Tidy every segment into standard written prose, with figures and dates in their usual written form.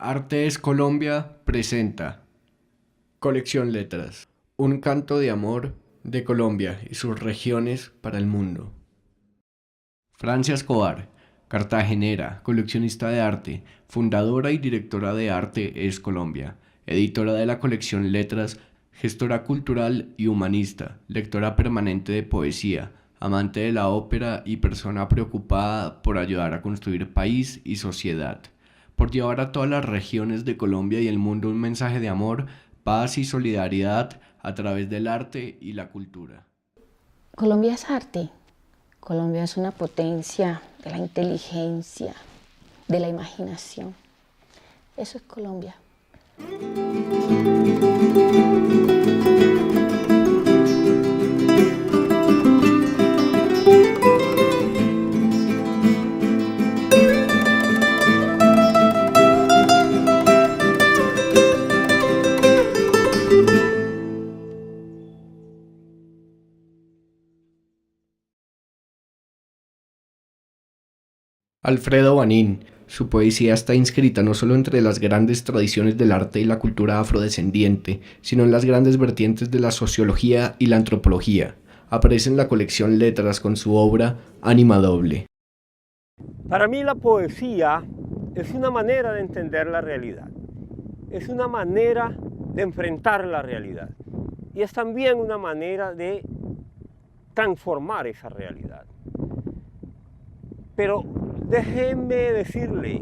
Arte es Colombia presenta Colección Letras, un canto de amor de Colombia y sus regiones para el mundo. Francia Escobar, cartagenera, coleccionista de arte, fundadora y directora de Arte es Colombia, editora de la colección Letras, gestora cultural y humanista, lectora permanente de poesía, amante de la ópera y persona preocupada por ayudar a construir país y sociedad, por llevar a todas las regiones de Colombia y el mundo un mensaje de amor, paz y solidaridad a través del arte y la cultura. Colombia es arte. Colombia es una potencia de la inteligencia, de la imaginación. Eso es Colombia. Alfredo Banín. Su poesía está inscrita no solo entre las grandes tradiciones del arte y la cultura afrodescendiente, sino en las grandes vertientes de la sociología y la antropología. Aparece en la colección Letras con su obra Ánima Doble. Para mí la poesía es una manera de entender la realidad, es una manera de enfrentar la realidad y es también una manera de transformar esa realidad. Pero déjenme decirle,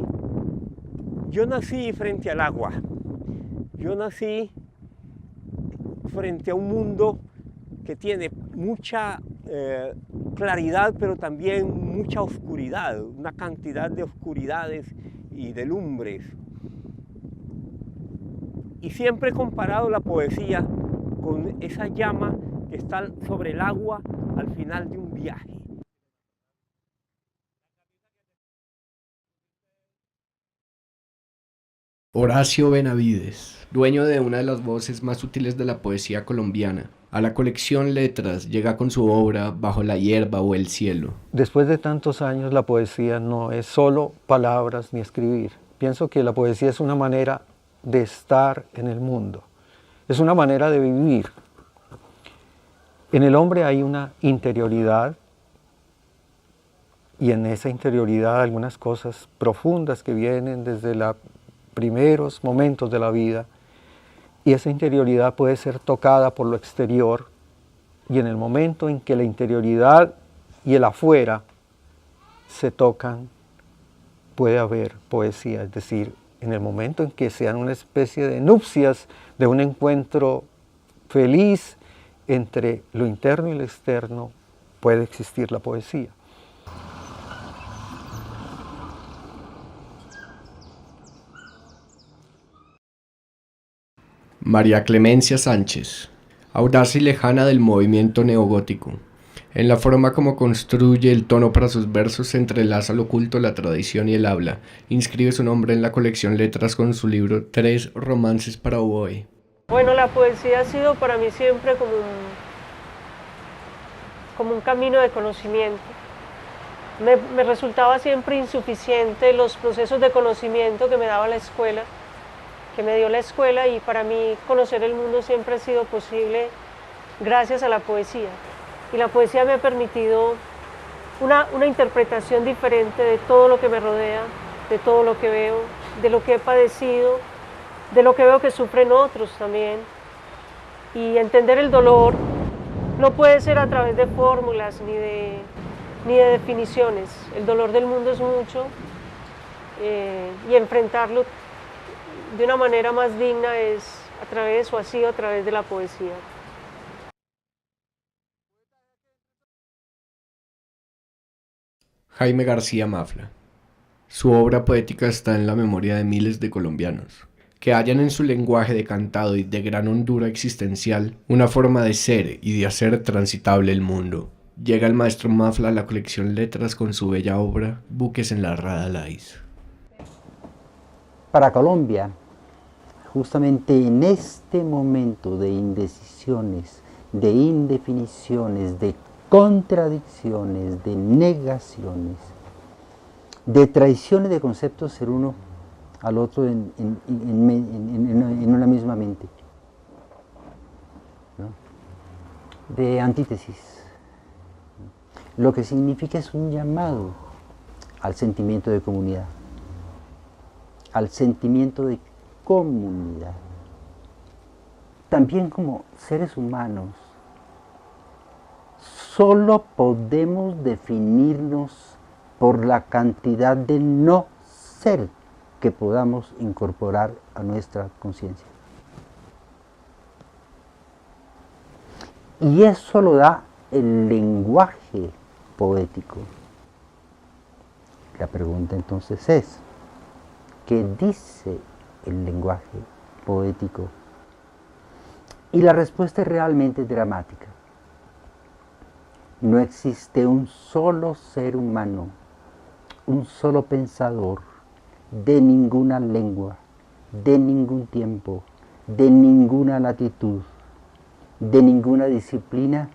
yo nací frente al agua, yo nací frente a un mundo que tiene mucha claridad, pero también mucha oscuridad, una cantidad de oscuridades y de lumbres. Y siempre he comparado la poesía con esa llama que está sobre el agua al final de un viaje. Horacio Benavides, dueño de una de las voces más útiles de la poesía colombiana. A la colección Letras llega con su obra Bajo la hierba o el cielo. Después de tantos años, la poesía no es solo palabras ni escribir. Pienso que la poesía es una manera de estar en el mundo, es una manera de vivir. En el hombre hay una interioridad y en esa interioridad algunas cosas profundas que vienen desde los primeros momentos de la vida, y esa interioridad puede ser tocada por lo exterior, y en el momento en que la interioridad y el afuera se tocan, puede haber poesía, es decir, en el momento en que sean una especie de nupcias, de un encuentro feliz entre lo interno y lo externo, puede existir la poesía. María Clemencia Sánchez, audaz y lejana del movimiento neogótico. En la forma como construye el tono para sus versos se entrelaza lo oculto, la tradición y el habla. Inscribe su nombre en la colección Letras con su libro Tres romances para oboe. Bueno, la poesía ha sido para mí siempre como un camino de conocimiento. Me resultaba siempre insuficiente los procesos de conocimiento que me daba la escuela, que me dio la escuela, y para mí conocer el mundo siempre ha sido posible gracias a la poesía. Y la poesía me ha permitido una interpretación diferente de todo lo que me rodea, de todo lo que veo, de lo que he padecido, de lo que veo que sufren otros también. Y entender el dolor no puede ser a través de fórmulas ni de definiciones. El dolor del mundo es mucho, y enfrentarlo de una manera más digna es a través, o ha sido a través de la poesía. Jaime García Mafla. Su obra poética está en la memoria de miles de colombianos, que hallan en su lenguaje decantado y de gran hondura existencial una forma de ser y de hacer transitable el mundo. Llega el maestro Mafla a la colección Letras con su bella obra Buques en la Radalais. Para Colombia, justamente en este momento de indecisiones, de indefiniciones, de contradicciones, de negaciones, de traiciones de conceptos, ser uno al otro en una misma mente, ¿no? De antítesis. Lo que significa es un llamado al sentimiento de comunidad, al sentimiento de comunidad. También como seres humanos, solo podemos definirnos por la cantidad de no ser que podamos incorporar a nuestra conciencia. Y eso lo da el lenguaje poético. La pregunta entonces es, ¿qué dice el lenguaje poético? Y la respuesta es realmente dramática. No existe un solo ser humano, un solo pensador, de ninguna lengua, de ningún tiempo, de ninguna latitud, de ninguna disciplina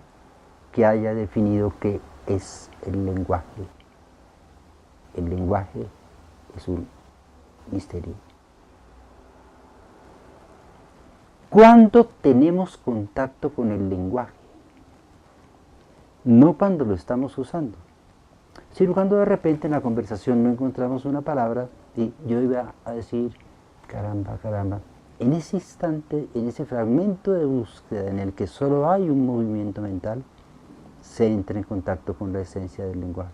que haya definido qué es el lenguaje. El lenguaje es un misterio. ¿Cuándo tenemos contacto con el lenguaje? No cuando lo estamos usando, sino cuando de repente en la conversación no encontramos una palabra y yo iba a decir, caramba, caramba. En ese instante, en ese fragmento de búsqueda en el que solo hay un movimiento mental, se entra en contacto con la esencia del lenguaje.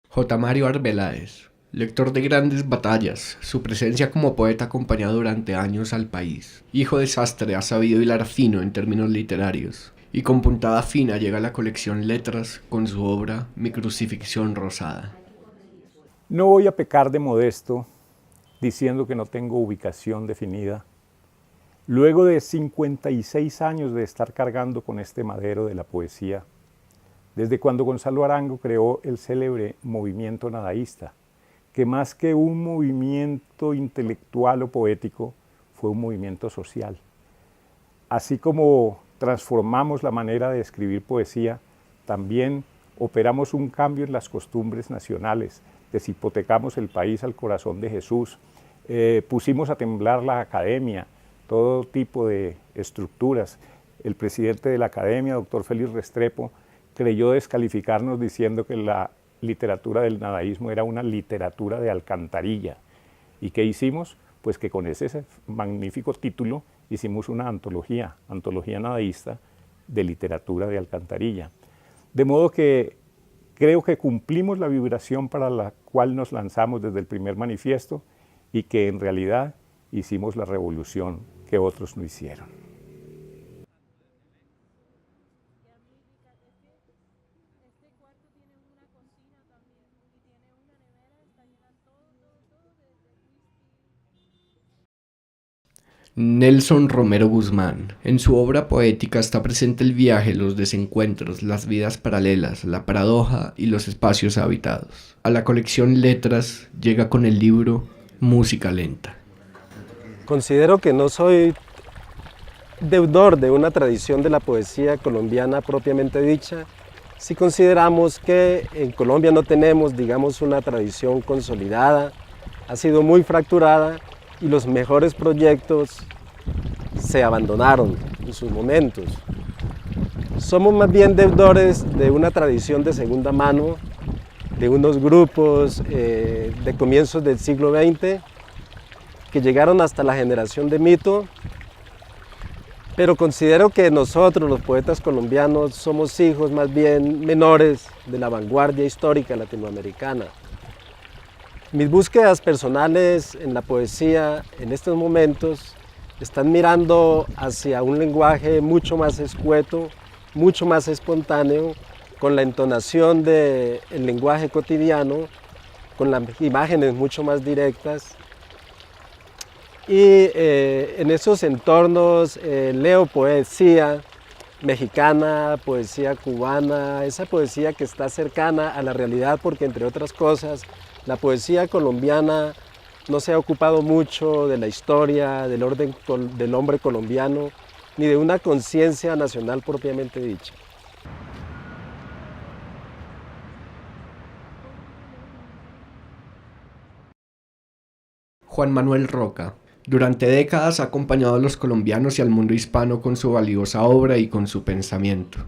J. Mario Arbeláez, lector de grandes batallas, su presencia como poeta acompañó durante años al país. Hijo de sastre, ha sabido hilar fino en términos literarios, y con puntada fina llega a la colección Letras con su obra Mi crucifixión rosada. No voy a pecar de modesto diciendo que no tengo ubicación definida. Luego de 56 años de estar cargando con este madero de la poesía, desde cuando Gonzalo Arango creó el célebre movimiento nadaísta, que más que un movimiento intelectual o poético, fue un movimiento social. Así como transformamos la manera de escribir poesía, también operamos un cambio en las costumbres nacionales, deshipotecamos el país al corazón de Jesús, pusimos a temblar la academia, todo tipo de estructuras. El presidente de la academia, doctor Félix Restrepo, creyó descalificarnos diciendo que la literatura del nadaísmo era una literatura de alcantarilla. ¿Y qué hicimos? Pues que con ese magnífico título hicimos una antología nadaísta de literatura de alcantarilla. De modo que creo que cumplimos la vibración para la cual nos lanzamos desde el primer manifiesto y que en realidad hicimos la revolución que otros no hicieron. Nelson Romero Guzmán. En su obra poética está presente el viaje, los desencuentros, las vidas paralelas, la paradoja y los espacios habitados. A la colección Letras llega con el libro Música Lenta. Considero que no soy deudor de una tradición de la poesía colombiana propiamente dicha. Si consideramos que en Colombia no tenemos, digamos, una tradición consolidada, ha sido muy fracturada, y los mejores proyectos se abandonaron en sus momentos. Somos más bien deudores de una tradición de segunda mano, de unos grupos de comienzos del siglo XX que llegaron hasta la generación de Mito, pero considero que nosotros, los poetas colombianos, somos hijos más bien menores de la vanguardia histórica latinoamericana. Mis búsquedas personales en la poesía en estos momentos están mirando hacia un lenguaje mucho más escueto, mucho más espontáneo, con la entonación del lenguaje cotidiano, con las imágenes mucho más directas. Y en esos entornos leo poesía mexicana, poesía cubana, esa poesía que está cercana a la realidad porque, entre otras cosas, la poesía colombiana no se ha ocupado mucho de la historia, del orden del hombre colombiano, ni de una conciencia nacional propiamente dicha. Juan Manuel Roca. Durante décadas ha acompañado a los colombianos y al mundo hispano con su valiosa obra y con su pensamiento.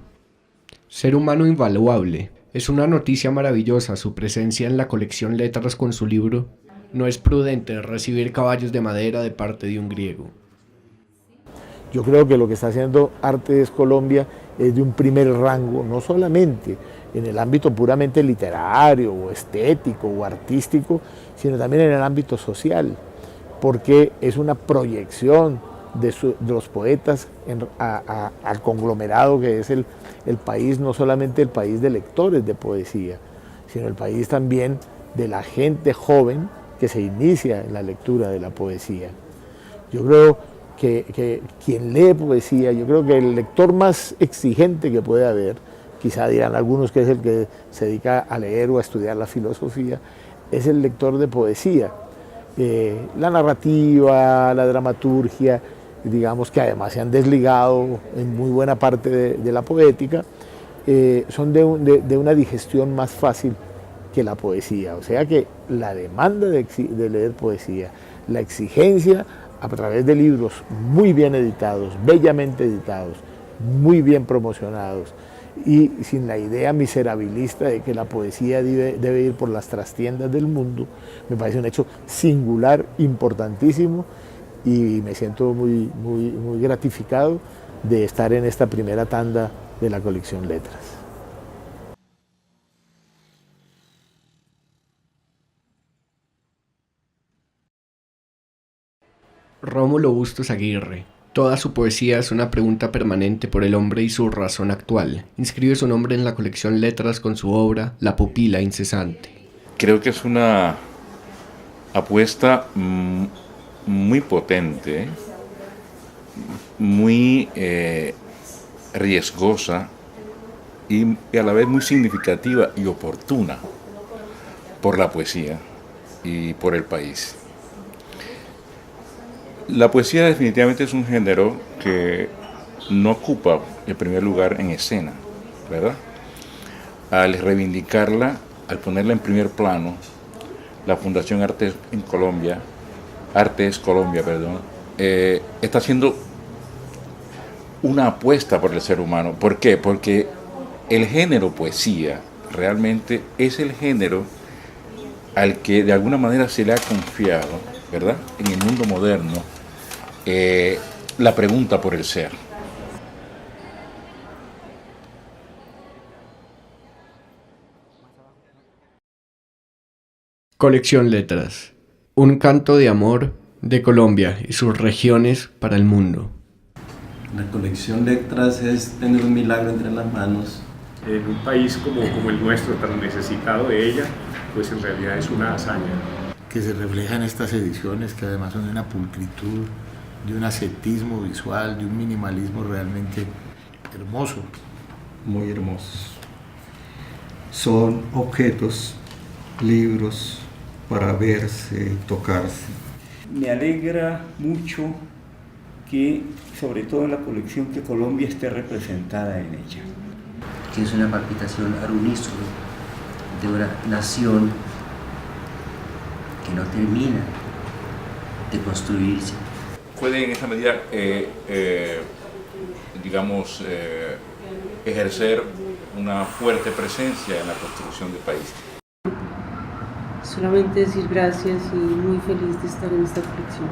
Ser humano invaluable. Es una noticia maravillosa su presencia en la colección Letras con su libro No es prudente recibir caballos de madera de parte de un griego. Yo creo que lo que está haciendo Artes Colombia es de un primer rango, no solamente en el ámbito puramente literario o estético o artístico, sino también en el ámbito social, porque es una proyección de los poetas al conglomerado que es el país, no solamente el país de lectores de poesía, sino el país también de la gente joven que se inicia en la lectura de la poesía. Yo creo que quien lee poesía, yo creo que el lector más exigente que puede haber, quizá dirán algunos que es el que se dedica a leer o a estudiar la filosofía, es el lector de poesía. La narrativa, la dramaturgia, digamos que además se han desligado en muy buena parte de la poética, son de una digestión más fácil que la poesía. O sea que la demanda de leer poesía, la exigencia a través de libros muy bien editados, bellamente editados, muy bien promocionados, y sin la idea miserabilista de que la poesía debe ir por las trastiendas del mundo, me parece un hecho singular, importantísimo, y me siento muy gratificado de estar en esta primera tanda de la colección Letras. Rómulo Bustos Aguirre. Toda su poesía es una pregunta permanente por el hombre y su razón actual. Inscribe su nombre en la colección Letras con su obra La pupila incesante. Creo que es una apuesta muy potente, muy riesgosa y a la vez muy significativa y oportuna por la poesía y por el país. La poesía definitivamente es un género que no ocupa el primer lugar en escena, ¿verdad? Al reivindicarla, al ponerla en primer plano, la Fundación Artes Colombia, está haciendo una apuesta por el ser humano. ¿Por qué? Porque el género poesía realmente es el género al que de alguna manera se le ha confiado, ¿verdad? En el mundo moderno, la pregunta por el ser. Colección Letras. Un canto de amor de Colombia y sus regiones para el mundo. La colección Letras es tener un milagro entre las manos. En un país como el nuestro, tan necesitado de ella, pues en realidad es una hazaña. Que se refleja en estas ediciones, que además son de una pulcritud, de un ascetismo visual, de un minimalismo realmente hermoso. Muy hermosos. Son objetos, libros para verse, tocarse. Me alegra mucho que, sobre todo en la colección, que Colombia esté representada en ella. Que es una palpitación al unísono de una nación que no termina de construirse. Puede en esta medida, ejercer una fuerte presencia en la construcción del país. Solamente decir gracias y muy feliz de estar en esta colección.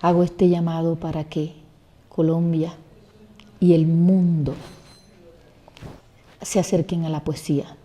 Hago este llamado para que Colombia y el mundo se acerquen a la poesía.